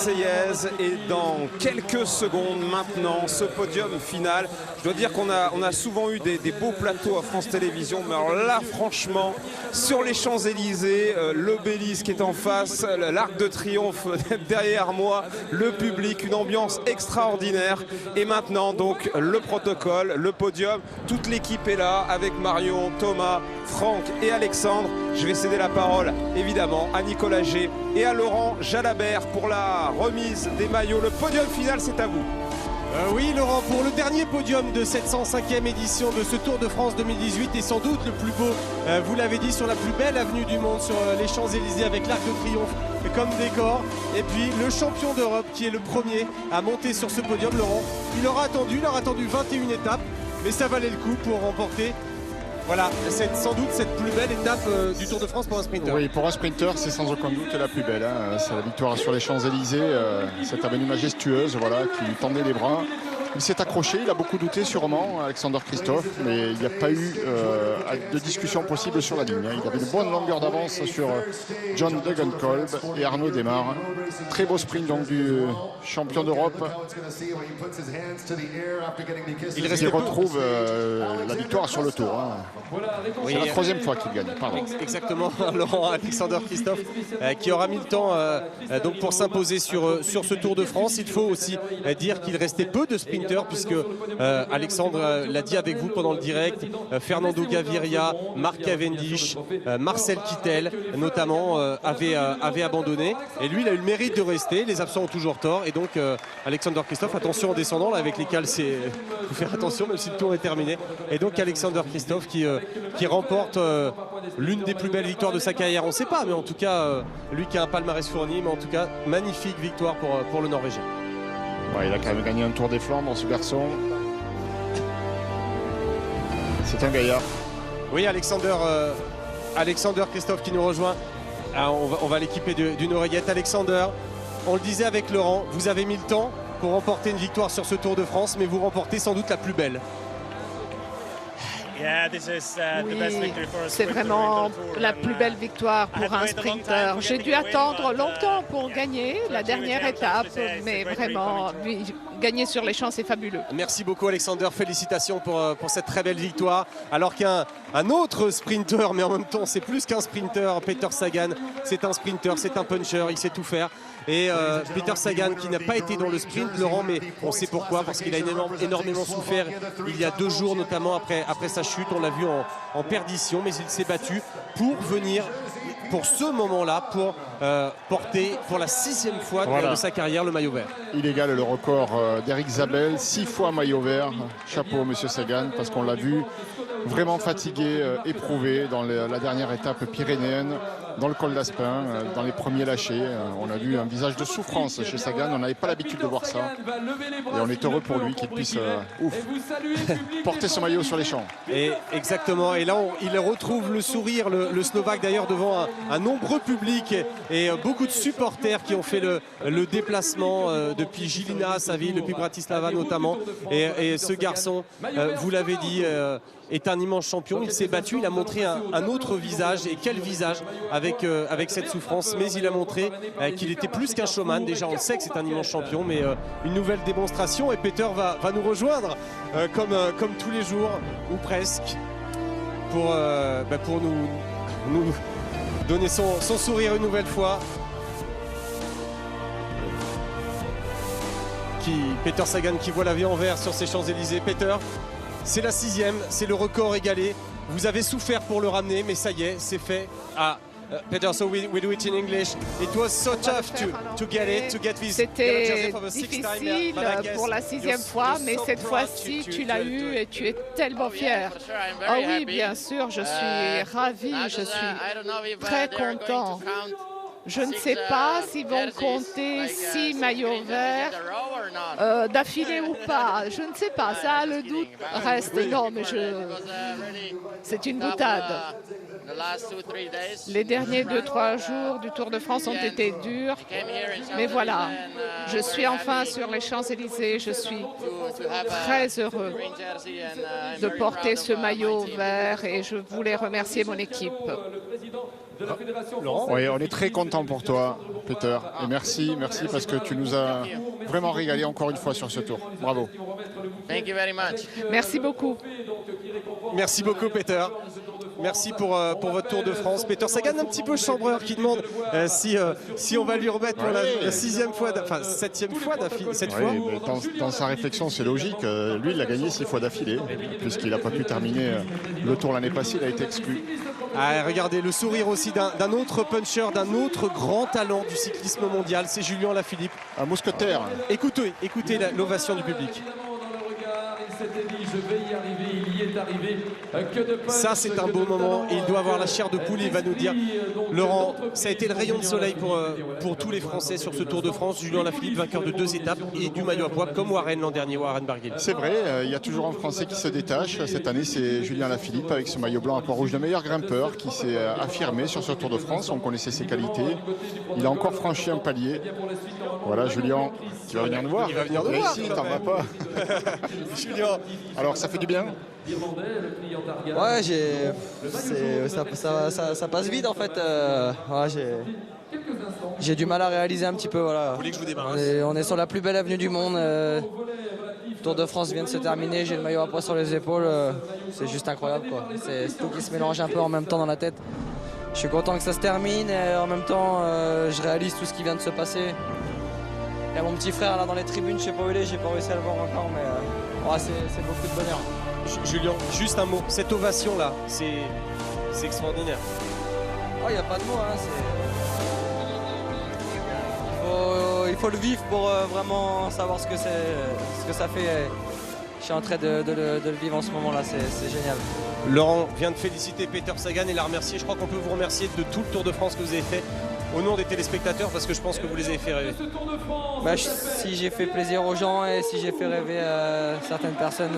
Marseillaise et dans quelques secondes maintenant, ce podium final. Je dois dire qu'on a souvent eu des beaux plateaux à France Télévisions, mais alors là, franchement, sur les Champs-Élysées, l'obélisque est en face, l'Arc de Triomphe derrière moi, le public, une ambiance extraordinaire. Et maintenant, donc, le protocole, le podium, toute l'équipe est là avec Marion, Thomas, Franck et Alexandre. Je vais céder la parole, évidemment, à Nicolas G et à Laurent Jalabert pour la remise des maillots. Le podium final, c'est à vous. Oui Laurent, pour le dernier podium de cette 105e édition de ce Tour de France 2018 et sans doute le plus beau, vous l'avez dit, sur la plus belle avenue du monde, sur les Champs-Élysées avec l'Arc de Triomphe comme décor. Et puis le champion d'Europe qui est le premier à monter sur ce podium, Laurent. Il aura attendu 21 étapes, mais ça valait le coup pour remporter. Voilà, c'est sans doute cette plus belle étape du Tour de France pour un sprinter. Oui, pour un sprinter, c'est sans aucun doute la plus belle. Hein. C'est la victoire sur les Champs-Élysées, cette avenue majestueuse voilà, qui lui tendait les bras. Il s'est accroché, il a beaucoup douté sûrement, Alexander Kristoff, mais il n'y a pas eu de discussion possible sur la ligne. Hein. Il avait une bonne longueur d'avance sur John Degenkolb et Arnaud Démare. Très beau sprint donc du champion d'Europe. Il retrouve la victoire sur le Tour. Hein. Oui, c'est la troisième fois qu'il gagne. Pardon. Exactement, Laurent, Alexander Kristoff qui aura mis le temps donc pour s'imposer sur ce Tour de France. Il faut aussi dire qu'il restait peu de sprinters puisque Alexandre l'a dit avec vous pendant le direct, Fernando Gaviria, Mark Cavendish, Marcel Kittel notamment avaient abandonné et lui il a eu le mérite de rester. Les absents ont toujours tort et donc Alexander Kristoff, attention en descendant là avec les cales, il faut faire attention même si le tour est terminé. Et donc Alexander Kristoff qui remporte l'une des plus belles victoires de sa carrière, on ne sait pas, mais en tout cas lui qui a un palmarès fourni, mais en tout cas magnifique victoire pour le Norvégien. Ouais, il a quand même gagné un Tour des Flandres, ce garçon. C'est un gaillard. Oui, Alexander Kristoff qui nous rejoint. Ah, on va l'équiper d'une oreillette. Alexander, on le disait avec Laurent, vous avez mis le temps pour remporter une victoire sur ce Tour de France, mais vous remportez sans doute la plus belle. Oui, c'est vraiment la plus belle victoire pour un sprinter. J'ai dû attendre longtemps pour gagner la dernière étape, mais vraiment, gagner sur les champs, c'est fabuleux. Merci beaucoup Alexander, félicitations pour cette très belle victoire. Alors qu'un autre sprinter, mais en même temps c'est plus qu'un sprinter, Peter Sagan, c'est un sprinter, c'est un puncher, il sait tout faire. Et Peter Sagan qui n'a pas été dans le sprint, Laurent, mais on sait pourquoi, parce qu'il a énormément souffert il y a 2 jours, notamment après sa chute. On l'a vu en perdition, mais il s'est battu pour venir, pour ce moment-là, pour porter pour la 6e fois de sa carrière le maillot vert. Il égale le record d'Eric Zabel, 6 fois maillot vert. Chapeau monsieur Sagan, parce qu'on l'a vu vraiment fatigué, éprouvé dans la dernière étape pyrénéenne, dans le col d'Aspin, dans les premiers lâchers. On a vu un visage de souffrance chez Sagan, on n'avait pas l'habitude de voir ça. Et on est heureux pour lui qu'il puisse porter ce maillot sur les champs. Et exactement, et là il retrouve le sourire, le Slovaque d'ailleurs devant un nombreux public et beaucoup de supporters qui ont fait le déplacement depuis Žilina, sa ville, depuis Bratislava notamment. Et ce garçon, vous l'avez dit, est un immense champion. Il s'est battu, il a montré un autre visage, et quel visage avec cette souffrance, mais il a montré qu'il était plus qu'un showman. Déjà on le sait que c'est un immense champion, mais une nouvelle démonstration, et Peter va nous rejoindre comme tous les jours ou presque pour nous donner son sourire une nouvelle fois. Peter Sagan qui voit la vie en vert sur ses Champs-Élysées. Peter, c'est la 6e, c'est le record égalé. Vous avez souffert pour le ramener, mais ça y est, c'est fait. Peter, so we do it in English. It was so tough to get this. C'était difficile pour la 6e fois, mais cette fois-ci, tu l'as eu et tu es tellement fier. Oh oui, bien sûr, je suis ravi, je suis très content. Je ne sais pas s'ils vont compter 6 maillots verts d'affilée ou pas. Je ne sais pas, ça le doute reste. Non, mais c'est une boutade. Les derniers 2-3 jours du Tour de France ont été durs, mais voilà, je suis enfin sur les Champs-Élysées, je suis très heureux de porter ce maillot vert et je voulais remercier mon équipe. Laurent. Oui, on est très content pour toi, Peter. Et merci parce que tu nous as vraiment régalé encore une fois sur ce tour. Bravo. Thank you very much. Merci beaucoup. Merci beaucoup, Peter. Merci pour votre Tour de France. Peter Sagan, un petit peu chambreur, qui demande si on va lui remettre pour la septième fois d'affilée. Cette fois. Dans sa réflexion, c'est logique. Lui, il a gagné 6 fois d'affilée, puisqu'il n'a pas pu terminer le tour l'année passée, il a été exclu. Ah, regardez le sourire aussi d'un autre puncher, d'un autre grand talent du cyclisme mondial, c'est Julien Lafilippe. Un mousquetaire. Écoutez l'ovation du public. Ça, c'est un beau moment et il doit avoir la chair de poule. Il va nous dire, Laurent, ça a été le rayon de soleil pour tous les Français sur ce Tour de France. Julien Lafilippe, vainqueur de 2 étapes et du maillot à pois comme Warren l'an dernier, Warren Barguil. C'est vrai, il y a toujours un Français qui se détache. Cette année, c'est Julien Lafilippe avec ce maillot blanc à pois rouge, le meilleur grimpeur qui s'est affirmé sur ce Tour de France. On connaissait ses qualités. Il a encore franchi un palier. Voilà, Julien, tu vas venir nous voir. Il va venir nous voir. Ici, t'en vas pas. Julien. Alors, ça fait du bien? Ouais, ça passe vite en fait. J'ai du mal à réaliser un petit peu. Voilà. Vous voulez que je vous démarre? On est sur la plus belle avenue du monde. Tour de France vient de se terminer. J'ai le maillot à pois sur les épaules. C'est juste incroyable, quoi. C'est tout qui se mélange un peu en même temps dans la tête. Je suis content que ça se termine et en même temps, je réalise tout ce qui vient de se passer. Il y a mon petit frère là dans les tribunes, je sais pas où il est, j'ai pas réussi à le voir encore, mais c'est beaucoup de bonheur. Julien, juste un mot, cette ovation là, c'est extraordinaire. Oh, il n'y a pas de mots, hein, il faut le vivre pour vraiment savoir ce que ça fait. Je suis en train de le vivre en ce moment là, c'est génial. Laurent vient de féliciter Peter Sagan et l'a remercier. Je crois qu'on peut vous remercier de tout le Tour de France que vous avez fait au nom des téléspectateurs parce que je pense que vous les avez fait rêver. Bah, si j'ai fait plaisir aux gens et si j'ai fait rêver certaines personnes,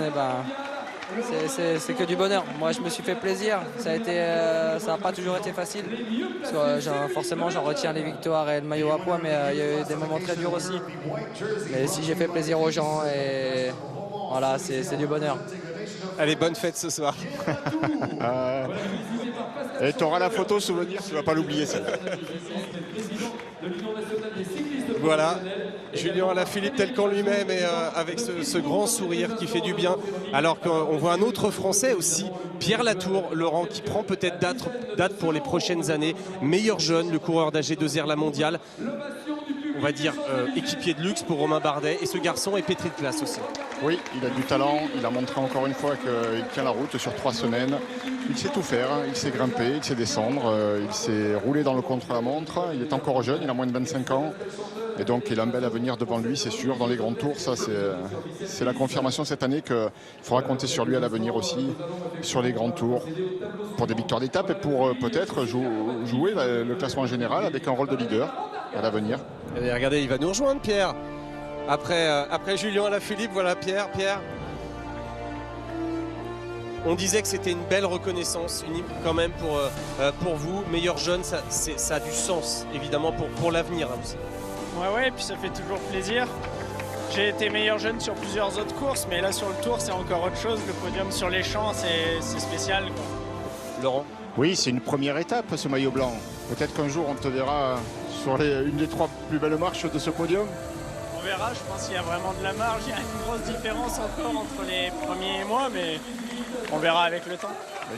c'est que du bonheur. Moi je me suis fait plaisir, ça n'a pas toujours été facile. Parce que, forcément j'en retiens les victoires et le maillot à pois, mais il y a eu des moments très durs aussi. Mais si j'ai fait plaisir aux gens, et voilà, c'est du bonheur. Allez, bonne fête ce soir. Et tu auras la photo souvenir, tu vas pas l'oublier celle-là. Voilà, Julien Alaphilippe tel qu'en lui-même et avec ce grand sourire qui fait du bien. Alors qu'on voit un autre Français aussi, Pierre Latour, Laurent, qui prend peut-être date pour les prochaines années. Meilleur jeune, le coureur d'AG2R La Mondiale. On va dire équipier de luxe pour Romain Bardet. Et ce garçon est pétri de classe aussi. Oui, il a du talent. Il a montré encore une fois qu'il tient la route sur 3 semaines. Il sait tout faire. Il sait grimper, il sait descendre. Il sait rouler dans le contre-la-montre. Il est encore jeune, il a moins de 25 ans. Et donc il a un bel avenir devant lui, c'est sûr, dans les grands tours. Ça, c'est la confirmation cette année qu'il faudra compter sur lui à l'avenir aussi, sur les grands tours, pour des victoires d'étape et pour peut-être jouer le classement général avec un rôle de leader à l'avenir. Regardez, il va nous rejoindre, Pierre. Après Julien Alaphilippe, voilà Pierre. On disait que c'était une belle reconnaissance quand même pour vous. Meilleur jeune, ça a du sens, évidemment, pour l'avenir aussi. Ouais, et puis ça fait toujours plaisir. J'ai été meilleur jeune sur plusieurs autres courses, mais là sur le Tour, c'est encore autre chose. Le podium sur les champs, c'est spécial, quoi. Laurent? Oui, c'est une première étape, ce maillot blanc. Peut-être qu'un jour, on te verra sur une des 3 plus belles marches de ce podium. On verra, je pense qu'il y a vraiment de la marge. Il y a une grosse différence encore entre les premiers et moi, mais on verra avec le temps.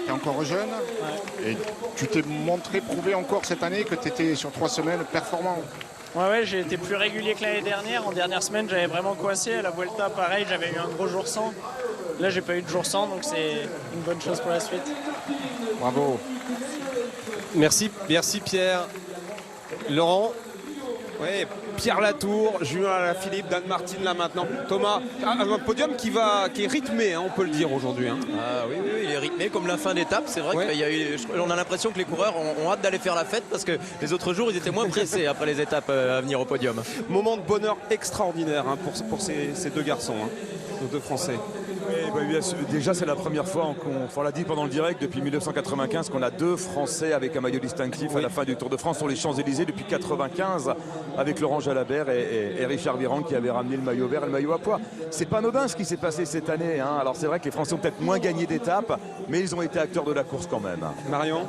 Tu es encore jeune, ouais. Et tu t'es prouvé encore cette année que tu étais sur 3 semaines performant. Ouais, j'ai été plus régulier que l'année dernière. En dernière semaine, j'avais vraiment coincé. À la Vuelta, pareil, j'avais eu un gros jour sans. Là, j'ai pas eu de jour sans, donc c'est une bonne chose pour la suite. Bravo. Merci Pierre. Laurent? Oui, Pierre Latour, Julien Alaphilippe, Dan Martin là maintenant. Thomas, un podium qui est rythmé, hein, on peut le dire aujourd'hui. Hein. Ah, oui, il est rythmé comme la fin d'étape. C'est vrai qu'on a l'impression que les coureurs ont hâte d'aller faire la fête parce que les autres jours, ils étaient moins pressés après les étapes à venir au podium. Moment de bonheur extraordinaire hein, pour ces 2 garçons, hein, nos 2 Français. Déjà, c'est la première fois, on l'a dit pendant le direct, depuis 1995, qu'on a 2 Français avec un maillot distinctif à la fin du Tour de France sur les Champs-Élysées depuis 1995, avec Laurent Jalabert et Richard Virenque qui avaient ramené le maillot vert et le maillot à pois. C'est pas anodin ce qui s'est passé cette année. Alors c'est vrai que les Français ont peut-être moins gagné d'étapes, mais ils ont été acteurs de la course quand même. Marion ?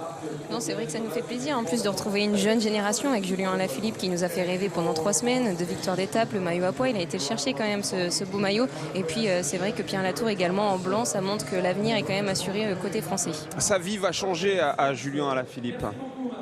Non, c'est vrai que ça nous fait plaisir en plus de retrouver une jeune génération avec Julien Alaphilippe qui nous a fait rêver pendant 3 semaines de victoire d'étape, le maillot à pois. Il a été le chercher quand même ce beau maillot. Et puis c'est vrai que Pierre Latour également en blanc, ça montre que l'avenir est quand même assuré côté français. Sa vie va changer à Julien Alaphilippe,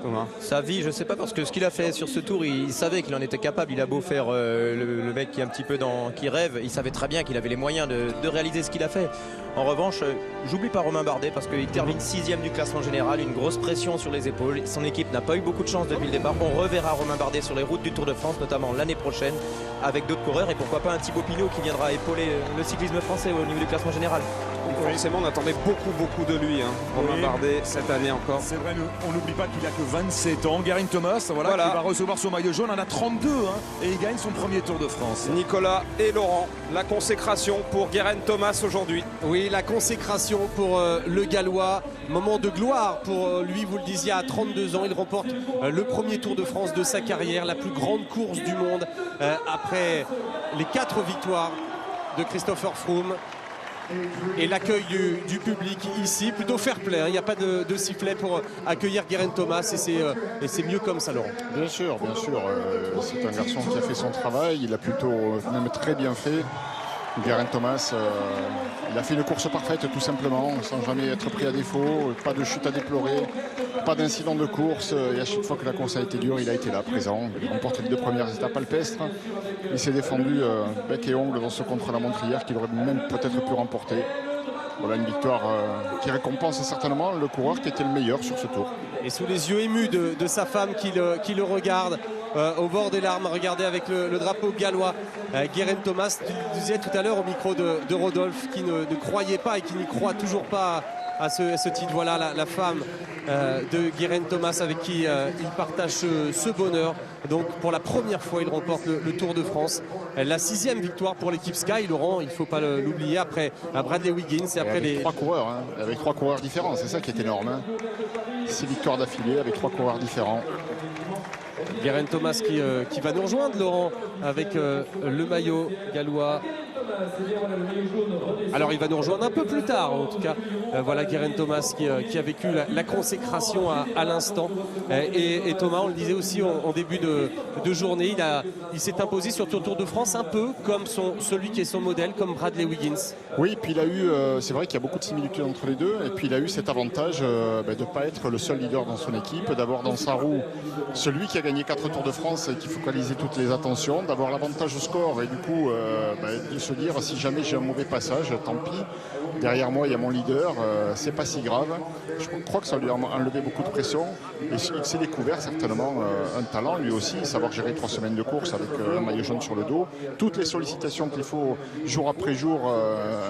Thomas. Sa vie, je sais pas, parce que ce qu'il a fait sur ce tour, il savait qu'il en était capable. Il a beau faire le mec qui est un petit peu qui rêve, il savait très bien qu'il avait les moyens de réaliser ce qu'il a fait. En revanche, j'oublie pas Romain Bardet parce qu'il termine 6e du classement général, une grosse pression sur les épaules. Son équipe n'a pas eu beaucoup de chance depuis le départ. On reverra Romain Bardet sur les routes du Tour de France, notamment l'année prochaine, avec d'autres coureurs et pourquoi pas un Thibaut Pinot qui viendra épauler le cyclisme français au niveau du classement général. Forcément, on attendait beaucoup de lui, Romain Bardet, cette année encore. C'est vrai, on n'oublie pas qu'il a que 27 ans. Guérin Thomas, qui va recevoir son maillot jaune, en a 32, et il gagne son premier Tour de France. Nicolas et Laurent, la consécration pour Guérin Thomas aujourd'hui. Oui, la consécration pour le Gallois. Moment de gloire pour lui, vous le disiez, à 32 ans. Il remporte le premier Tour de France de sa carrière, la plus grande course du monde, après les 4 victoires de Christopher Froome. Et l'accueil du public ici, plutôt fair play, il n'y a pas de sifflet pour accueillir Guérin Thomas et c'est mieux comme ça, Laurent. Bien sûr, c'est un garçon qui a fait son travail, il a plutôt même très bien fait. Guérin Thomas, il a fait une course parfaite tout simplement, sans jamais être pris à défaut, pas de chute à déplorer, pas d'incident de course, et à chaque fois que la course a été dure, il a été là, présent. Il remporte les 2 premières étapes alpestres, il s'est défendu bec et ongle dans ce contre-la-montre hier qu'il aurait même peut-être pu remporter. Voilà une victoire qui récompense certainement le coureur qui était le meilleur sur ce tour. Et sous les yeux émus de sa femme qui le regarde, au bord des larmes, regardez avec le drapeau gallois. Guérin Thomas, tu le disais tout à l'heure au micro de Rodolphe, qui ne croyait pas et qui n'y croit toujours pas à ce titre. Voilà la femme de Guérin Thomas avec qui il partage ce bonheur. Donc pour la première fois, il remporte le Tour de France. La 6e victoire pour l'équipe Sky, Laurent, il ne faut pas l'oublier, après Bradley Wiggins et après avec 3 coureurs, avec 3 coureurs différents, c'est ça qui est énorme. 6 victoires d'affilée avec 3 coureurs différents. Guérin Thomas qui va nous rejoindre, Laurent, avec le maillot gallois. Alors il va nous rejoindre un peu plus tard, en tout cas. Voilà Guérin Thomas qui a vécu la consécration à l'instant. Et Thomas, on le disait aussi en début de journée, il s'est imposé sur le Tour de France un peu comme celui qui est son modèle, comme Bradley Wiggins. Oui, puis il a eu, c'est vrai qu'il y a beaucoup de similitudes entre les deux, et puis il a eu cet avantage de ne pas être le seul leader dans son équipe, d'avoir dans sa roue celui qui a gagné 4 Tours de France et qui focalisait toutes les attentions, d'avoir l'avantage au score et du coup de se dire si jamais j'ai un mauvais passage, tant pis, derrière moi il y a mon leader, c'est pas si grave. Je crois que ça lui a enlevé beaucoup de pression et il s'est découvert certainement un talent lui aussi, savoir gérer 3 semaines de course avec un maillot jaune sur le dos, toutes les sollicitations qu'il faut jour après jour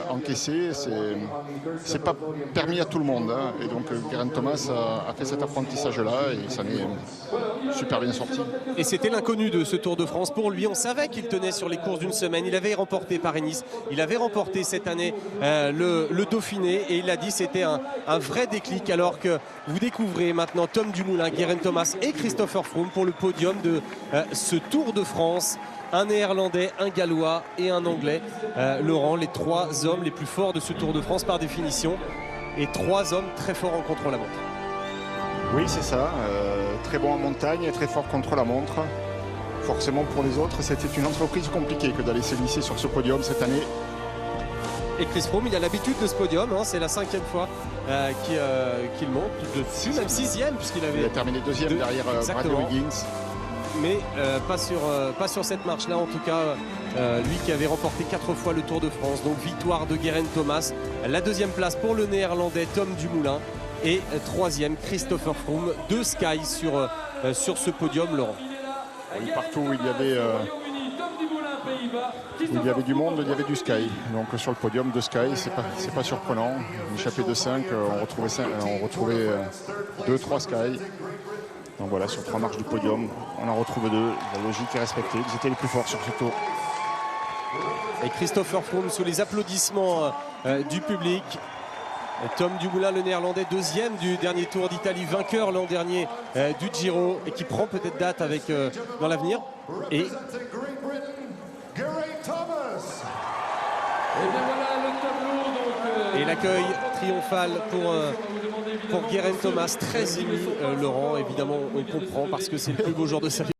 encaisser, c'est pas permis à tout le monde, et donc Guérin Thomas a fait cet apprentissage là et ça n'est super bien sorti. Et c'était l'inconnu de ce Tour de France pour lui. On savait qu'il tenait sur les courses d'une semaine. Il avait remporté Paris-Nice, il avait remporté cette année le Dauphiné, et il a dit c'était un vrai déclic. Alors que vous découvrez maintenant Tom Dumoulin, Guérin Thomas et Christopher Froome pour le podium de ce Tour de France. Un Néerlandais, un Gallois et un Anglais. Laurent, les 3 hommes les plus forts de ce Tour de France par définition, et 3 hommes très forts en contre-la-montre. Oui, c'est ça. Très bon en montagne et très fort contre la montre. Forcément pour les autres, c'était une entreprise compliquée que d'aller s'élisser sur ce podium cette année. Et Chris Froome, il a l'habitude de ce podium, c'est la 5e fois qu'il monte dessus, même 6e puisqu'il avait... Il a terminé 2e derrière Bradley Wiggins. Mais pas sur cette marche-là, en tout cas, lui qui avait remporté 4 fois le Tour de France. Donc victoire de Guérin Thomas, la 2e place pour le Néerlandais Tom Dumoulin, et 3e Christopher Froome de Sky sur ce podium, Laurent. Oui, partout où il y avait du monde, il y avait du Sky. Donc sur le podium de Sky, c'est pas surprenant. Une échappée de 5, on retrouvait 2-3 Sky. Donc voilà, sur 3 marches du podium, on en retrouve 2. La logique est respectée. Ils étaient les plus forts sur ce tour. Et Christopher Froome sous les applaudissements du public. Tom Dumoulin, le néerlandais, deuxième du dernier Tour d'Italie, vainqueur l'an dernier du Giro et qui prend peut-être date avec, dans l'avenir. Et l'accueil triomphal pour Geraint Thomas, très ému, Laurent, évidemment on comprend parce que c'est le plus beau jour de sa vie.